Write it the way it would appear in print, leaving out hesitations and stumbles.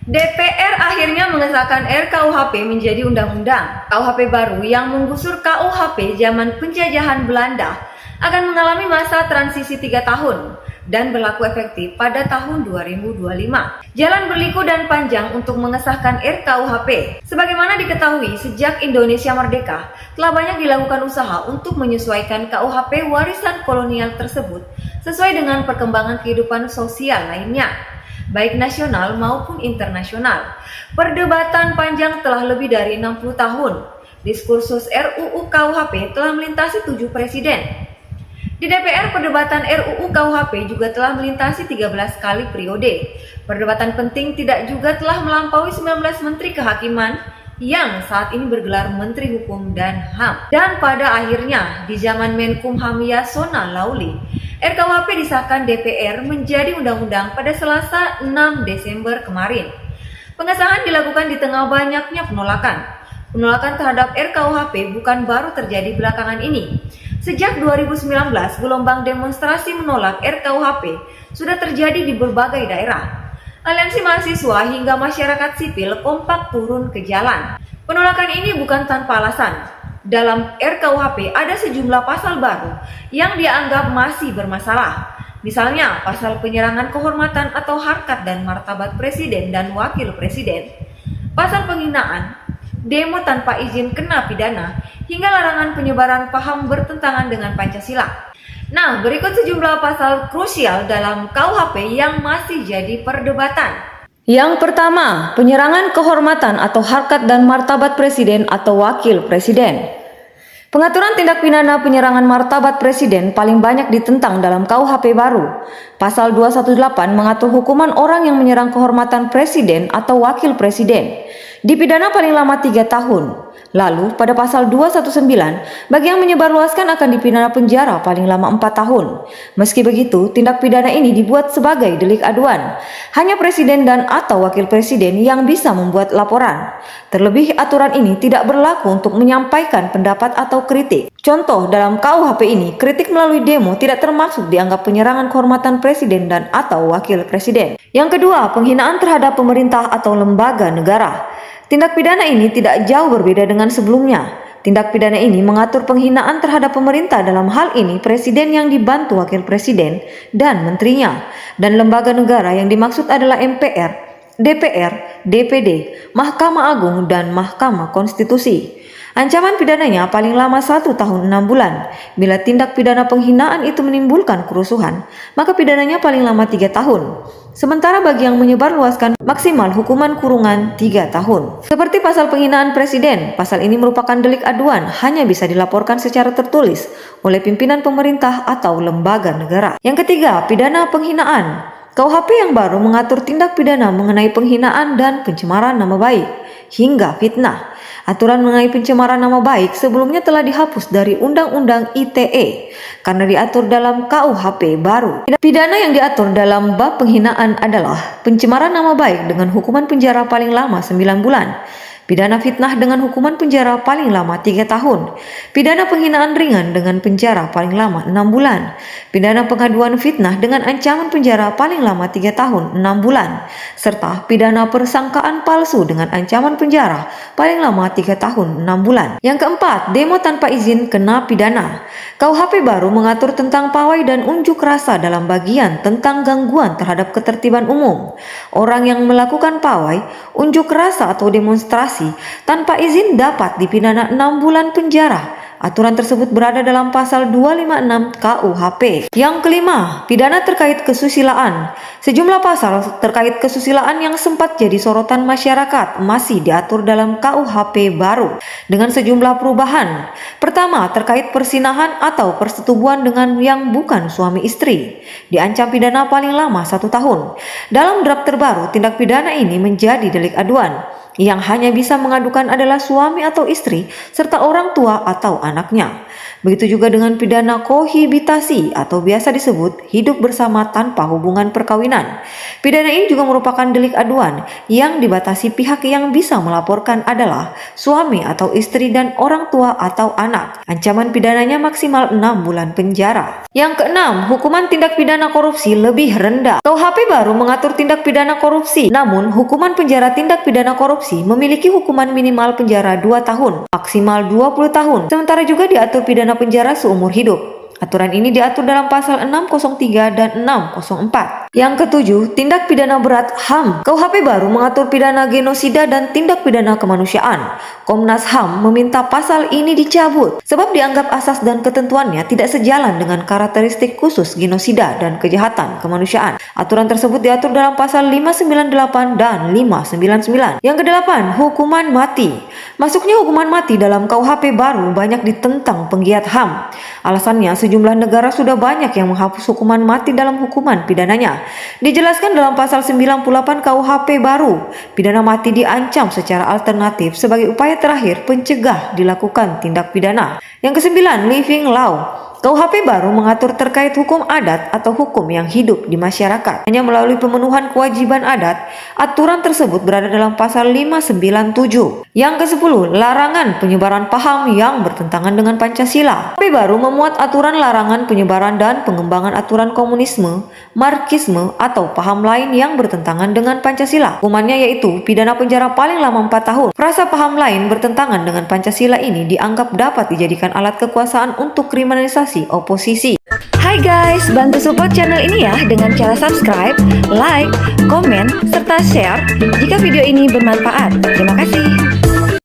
DPR akhirnya mengesahkan RKUHP menjadi undang-undang. KUHP baru yang menggusur KUHP zaman penjajahan Belanda akan mengalami masa transisi 3 tahun dan berlaku efektif pada tahun 2025. Jalan berliku dan panjang untuk mengesahkan RKUHP. Sebagaimana diketahui, sejak Indonesia merdeka, telah banyak dilakukan usaha untuk menyesuaikan KUHP warisan kolonial tersebut sesuai dengan perkembangan kehidupan sosial lainnya, baik nasional maupun internasional. Perdebatan panjang telah lebih dari 60 tahun. Diskursus RUU KUHP telah melintasi 7 presiden. Di DPR, perdebatan RUU KUHP juga telah melintasi 13 kali periode. Perdebatan penting tidak juga telah melampaui 19 menteri kehakiman yang saat ini bergelar Menteri Hukum dan HAM. Dan pada akhirnya, di zaman Menkumham Yasona Lauli, RKUHP disahkan DPR menjadi undang-undang pada Selasa 6 Desember kemarin. Pengesahan dilakukan di tengah banyaknya penolakan. Penolakan terhadap RKUHP bukan baru terjadi belakangan ini. Sejak 2019, gelombang demonstrasi menolak RKUHP sudah terjadi di berbagai daerah. Aliansi mahasiswa hingga masyarakat sipil kompak turun ke jalan. Penolakan ini bukan tanpa alasan. Dalam RKUHP ada sejumlah pasal baru yang dianggap masih bermasalah. Misalnya pasal penyerangan kehormatan atau harkat dan martabat presiden dan wakil presiden, pasal penghinaan, demo tanpa izin kena pidana, hingga larangan penyebaran paham bertentangan dengan Pancasila. Nah, berikut sejumlah pasal krusial dalam KUHP yang masih jadi perdebatan. Yang pertama, penyerangan kehormatan atau harkat dan martabat presiden atau wakil presiden. Pengaturan tindak pidana penyerangan martabat presiden paling banyak ditentang dalam KUHP baru. Pasal 218 mengatur hukuman orang yang menyerang kehormatan presiden atau wakil presiden. Dipidana paling lama 3 tahun. Lalu pada pasal 219, bagi yang menyebarluaskan akan dipidana penjara paling lama 4 tahun. Meski begitu, tindak pidana ini dibuat sebagai delik aduan. Hanya presiden dan atau wakil presiden yang bisa membuat laporan. Terlebih aturan ini tidak berlaku untuk menyampaikan pendapat atau kritik. Contoh dalam KUHP ini, kritik melalui demo tidak termasuk dianggap penyerangan kehormatan presiden dan atau wakil presiden. Yang kedua, penghinaan terhadap pemerintah atau lembaga negara. Tindak pidana ini tidak jauh berbeda dengan sebelumnya. Tindak pidana ini mengatur penghinaan terhadap pemerintah, dalam hal ini presiden yang dibantu wakil presiden dan menterinya, dan lembaga negara yang dimaksud adalah MPR, DPR, DPD, Mahkamah Agung, dan Mahkamah Konstitusi. Ancaman pidananya paling lama 1 tahun 6 bulan. Bila tindak pidana penghinaan itu menimbulkan kerusuhan, maka pidananya paling lama 3 tahun. Sementara bagi yang menyebarluaskan, maksimal hukuman kurungan 3 tahun. Seperti pasal penghinaan presiden, pasal ini merupakan delik aduan, hanya bisa dilaporkan secara tertulis oleh pimpinan pemerintah atau lembaga negara. Yang ketiga, pidana penghinaan. KUHP yang baru mengatur tindak pidana mengenai penghinaan dan pencemaran nama baik, hingga fitnah. Aturan mengenai pencemaran nama baik sebelumnya telah dihapus dari Undang-Undang ITE karena diatur dalam KUHP baru. Pidana yang diatur dalam bab penghinaan adalah pencemaran nama baik dengan hukuman penjara paling lama 9 bulan. Pidana fitnah dengan hukuman penjara paling lama 3 tahun. Pidana penghinaan ringan dengan penjara paling lama 6 bulan. Pidana pengaduan fitnah dengan ancaman penjara paling lama 3 tahun 6 bulan. Serta pidana persangkaan palsu dengan ancaman penjara paling lama 3 tahun 6 bulan. Yang keempat, demo tanpa izin kena pidana. KUHP baru mengatur tentang pawai dan unjuk rasa dalam bagian tentang gangguan terhadap ketertiban umum. Orang yang melakukan pawai, unjuk rasa atau demonstrasi tanpa izin dapat dipidana 6 bulan penjara. Aturan tersebut berada dalam pasal 256 KUHP. Yang kelima, pidana terkait kesusilaan. Sejumlah pasal terkait kesusilaan yang sempat jadi sorotan masyarakat masih diatur dalam KUHP baru dengan sejumlah perubahan. Pertama, terkait persinahan atau persetubuhan dengan yang bukan suami istri, diancam pidana paling lama 1 tahun. Dalam draft terbaru, tindak pidana ini menjadi delik aduan. Yang hanya bisa mengadukan adalah suami atau istri serta orang tua atau anaknya. Begitu juga dengan pidana kohabitasi atau biasa disebut hidup bersama tanpa hubungan perkawinan. Pidana ini juga merupakan delik aduan yang dibatasi pihak yang bisa melaporkan adalah suami atau istri dan orang tua atau anak. Ancaman pidananya maksimal 6 bulan penjara. Yang keenam, hukuman tindak pidana korupsi lebih rendah. KUHP baru mengatur tindak pidana korupsi, namun hukuman penjara tindak pidana korupsi memiliki hukuman minimal penjara 2 tahun, maksimal 20 tahun. Sementara juga diatur pidana penjara seumur hidup. Aturan ini diatur dalam pasal 603 dan 604. Yang ketujuh, tindak pidana berat HAM. KUHP baru mengatur pidana genosida dan tindak pidana kemanusiaan. Komnas HAM meminta pasal ini dicabut sebab dianggap asas dan ketentuannya tidak sejalan dengan karakteristik khusus genosida dan kejahatan kemanusiaan. Aturan tersebut diatur dalam pasal 598 dan 599. Yang kedelapan, hukuman mati. Masuknya hukuman mati dalam KUHP baru banyak ditentang penggiat HAM. Alasannya, sejumlah negara sudah banyak yang menghapus hukuman mati dalam hukuman pidananya. Dijelaskan dalam pasal 98 KUHP baru, pidana mati diancam secara alternatif sebagai upaya terakhir pencegah dilakukan tindak pidana. Yang kesembilan, living law. KUHP baru mengatur terkait hukum adat atau hukum yang hidup di masyarakat. Hanya melalui pemenuhan kewajiban adat, aturan tersebut berada dalam pasal 597. Yang ke-10, larangan penyebaran paham yang bertentangan dengan Pancasila. KUHP baru memuat aturan larangan penyebaran dan pengembangan aturan komunisme, marxisme, atau paham lain yang bertentangan dengan Pancasila. Hukumannya yaitu pidana penjara paling lama 4 tahun. Frasa paham lain bertentangan dengan Pancasila ini dianggap dapat dijadikan alat kekuasaan untuk kriminalisasi oposisi. Hai guys, bantu support channel ini ya dengan cara subscribe, like, komen, serta share jika video ini bermanfaat. Terima kasih.